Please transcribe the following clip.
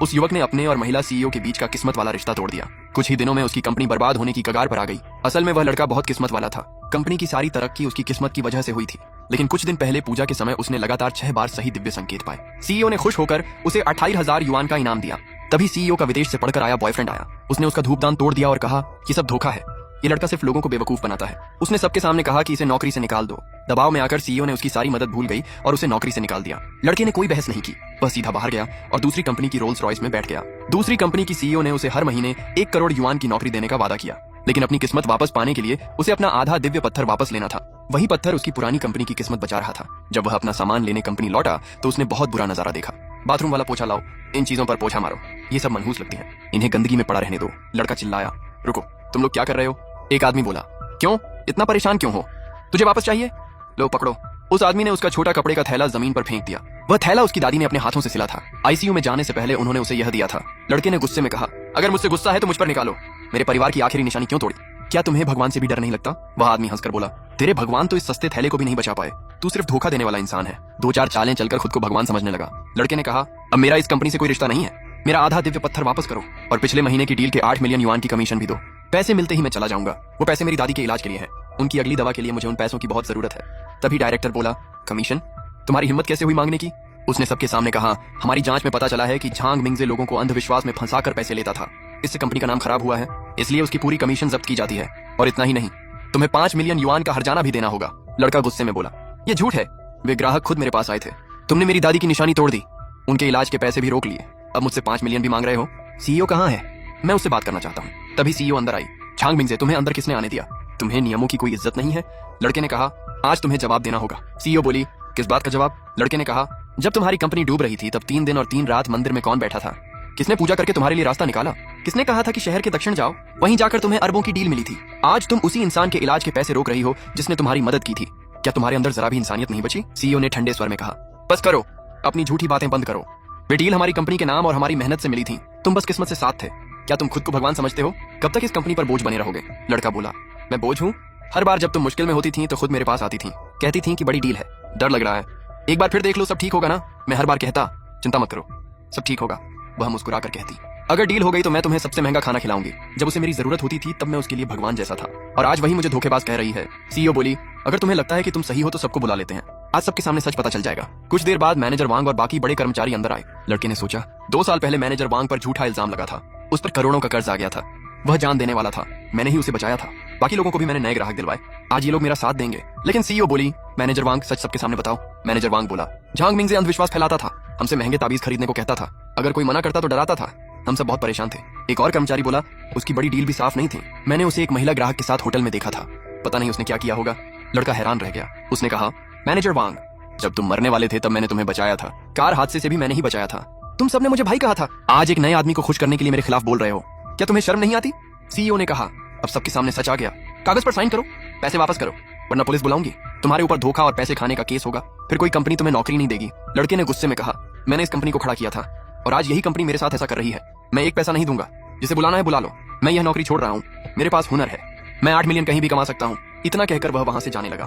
उस युवक ने अपने और महिला सीईओ के बीच का किस्मत वाला रिश्ता तोड़ दिया। कुछ ही दिनों में उसकी कंपनी बर्बाद होने की कगार पर आ गई। असल में वह लड़का बहुत किस्मत वाला था। कंपनी की सारी तरक्की उसकी किस्मत की वजह से हुई थी। लेकिन कुछ दिन पहले पूजा के समय उसने लगातार 6 बार सही दिव्य संकेत पाए। सीईओ ने खुश होकर उसे 28,000 युआन का इनाम दिया। तभी सीईओ का विदेश से पढ़कर आया बॉयफ्रेंड आया। उसने उसका धूपदान तोड़ दिया और कहा कि सब धोखा है, ये लड़का सिर्फ लोगों को बेवकूफ बनाता है। उसने सबके सामने कहा कि इसे नौकरी से निकाल दो। दबाव में आकर सीईओ ने उसकी सारी मदद भूल गई और उसे नौकरी से निकाल दिया। लड़के ने कोई बहस नहीं की, वह सीधा बाहर गया और दूसरी कंपनी की रोल्स रॉयस में बैठ गया। दूसरी कंपनी की सीईओ ने उसे हर महीने 1 करोड़ युआन की नौकरी देने का वादा किया, लेकिन अपनी किस्मत वापस पाने के लिए उसे अपना आधा दिव्य पत्थर वापस लेना था। वही पत्थर उसकी पुरानी कंपनी की किस्मत बचा रहा था। जब वह अपना सामान लेने कंपनी लौटा तो उसने बहुत बुरा नजारा देखा। बाथरूम वाला पोछा लाओ, इन चीजों पर पोछा मारो, ये सब मनहूस लगती हैं, इन्हें गंदगी में पड़ा रहने दो। लड़का चिल्लाया, रुको, तुम लोग क्या कर रहे हो? एक आदमी बोला, क्यों इतना परेशान क्यों हो? तुझे वापस चाहिए? लो पकड़ो। उस आदमी ने उसका छोटा कपड़े का थैला जमीन पर फेंक दिया। वह थैला उसकी दादी ने अपने हाथों से सिला था। आईसीयू में जाने से पहले उन्होंने उसे यह दिया था। लड़के ने गुस्से में कहा, अगर मुझसे गुस्सा है तो मुझ पर निकालो। मेरे परिवार की आखिरी निशानी क्यों तोड़ी? क्या तुम्हें भगवान से भी डर नहीं लगता? वह आदमी हंसकर बोला, तेरे भगवान तो इस सस्ते थैले को भी नहीं बचा पाए, तू सिर्फ धोखा देने वाला इंसान है। 2-4 चालें चलकर खुद को भगवान समझने लगा। लड़के ने कहा, अब मेरा इस कंपनी से कोई रिश्ता नहीं है, मेरा आधा दिव्य पत्थर वापस करो और पिछले महीने की डील के 8 मिलियन युआन की कमीशन भी दो। पैसे मिलते ही मैं चला जाऊंगा। वो पैसे मेरी दादी के इलाज के लिए है, उनकी अगली दवा के लिए मुझे उन पैसों की बहुत जरूरत है। तभी डायरेक्टर बोला, कमीशन? तुम्हारी हिम्मत कैसे हुई मांगने की? उसने सबके सामने कहा, हमारी जांच में पता चला है कि झांग मिंगजे लोगों को अंधविश्वास में फंसाकर पैसे लेता था। इससे कंपनी का नाम खराब हुआ है, इसलिए उसकी पूरी कमीशन जब्त की जाती है। और इतना ही नहीं, तुम्हें 5 मिलियन युआन का हर्जाना भी देना होगा। लड़का गुस्से में बोला, ये झूठ है, वे ग्राहक खुद मेरे पास आए थे। तुमने मेरी दादी की निशानी तोड़ दी, उनके इलाज के पैसे भी रोक लिए, अब मुझसे 5 मिलियन भी मांग रहे हो? सीईओ कहाँ है? मैं उससे बात करना चाहता हूँ। तभी सीईओ अंदर आई। झांग मिंगजे, तुम्हें अंदर किसने आने दिया? तुम्हें नियमों की कोई इज्जत नहीं है? लड़के ने कहा, आज तुम्हें जवाब देना होगा। सीईओ बोली, किस बात का जवाब? लड़के ने कहा, जब तुम्हारी कंपनी डूब रही थी तब 3 दिन और 3 रात मंदिर में कौन बैठा था? किसने पूजा करके तुम्हारे लिए रास्ता निकाला? किसने कहा था कि शहर के दक्षिण जाओ, वहीं जाकर तुम्हें अरबों की डील मिली थी? आज तुम उसी इंसान के इलाज के पैसे रोक रही हो जिसने तुम्हारी मदद की थी। क्या तुम्हारे अंदर जरा भी इंसानियत नहीं बची? सीईओ ने ठंडे स्वर में कहा, बस करो, अपनी झूठी बातें बंद करो। वे डील हमारी कंपनी के नाम और हमारी मेहनत से मिली थी, तुम बस किस्मत से साथ थे। क्या तुम खुद को भगवान समझते हो? कब तक इस कंपनी पर बोझ बने रहोगे? लड़का बोला, मैं बोझ हूँ? हर बार जब तुम मुश्किल में होती थी तो खुद मेरे पास आती थी, कहती थी कि बड़ी डील है, डर लग रहा है, एक बार फिर देख लो, सब ठीक होगा ना? मैं हर बार कहता, चिंता मत करो, सब ठीक होगा। वह मुस्कुरा कर कहती, अगर डील हो गई तो मैं तुम्हें सबसे महंगा खाना खिलाऊंगी। जब उसे मेरी जरूरत होती थी तब मैं उसके लिए भगवान जैसा था, और आज वही मुझे धोखेबाज कह रही है। सीईओ बोली, अगर तुम्हें लगता है कि तुम सही हो तो सबको बुला लेते हैं, आज सबके सामने सच पता चल जाएगा। कुछ देर बाद मैनेजर वांग और बाकी बड़े कर्मचारी अंदर आए। लड़के ने सोचा, 2 साल पहले मैनेजर वांग पर झूठा इल्जाम लगा था, उस पर करोड़ों का कर्ज आ गया था, वह जान देने वाला था, मैंने ही उसे बचाया था। बाकी लोगों को भी मैंने नए ग्राहक दिलवाए, आज ये लोग मेरा साथ देंगे। लेकिन सीईओ बोली, मैनेजर वांग सच सबके सामने बताओ। मैनेजर वांग बोला, झांग मिंगजे अंधविश्वास फैलाता था, हमसे महंगे ताबीज खरीदने को कहता था, अगर कोई मना करता तो डराता था, हम सब बहुत परेशान थे। एक और कर्मचारी बोला, उसकी बड़ी डील भी साफ नहीं थी, मैंने उसे एक महिला ग्राहक के साथ होटल में देखा था, पता नहीं उसने क्या किया होगा। लड़का हैरान रह गया। उसने कहा, मैनेजर वांग, जब तुम मरने वाले थे तब मैंने तुम्हें बचाया था, कार हादसे से भी मैंने ही बचाया था, तुम सबने मुझे भाई कहा था, आज एक नए आदमी को खुश करने के लिए मेरे खिलाफ बोल रहे हो, क्या तुम्हें शर्म नहीं आती? सीईओ ने कहा, अब सबके सामने सच आ गया, कागज पर साइन करो, पैसे वापस करो, वरना पुलिस बुलाऊंगी, तुम्हारे ऊपर धोखा और पैसे खाने का केस होगा, फिर कोई कंपनी तुम्हें नौकरी नहीं देगी। लड़के ने गुस्से में कहा, मैंने इस कंपनी को खड़ा किया था और आज यही कंपनी मेरे साथ ऐसा कर रही है, मैं 1 पैसा नहीं दूंगा, जिसे बुलाना है बुला लो, मैं यह नौकरी छोड़ रहा हूँ, मेरे पास हुनर है, मैं 8 मिलियन कहीं भी कमा सकता हूँ। इतना कहकर वह वहां से जाने लगा।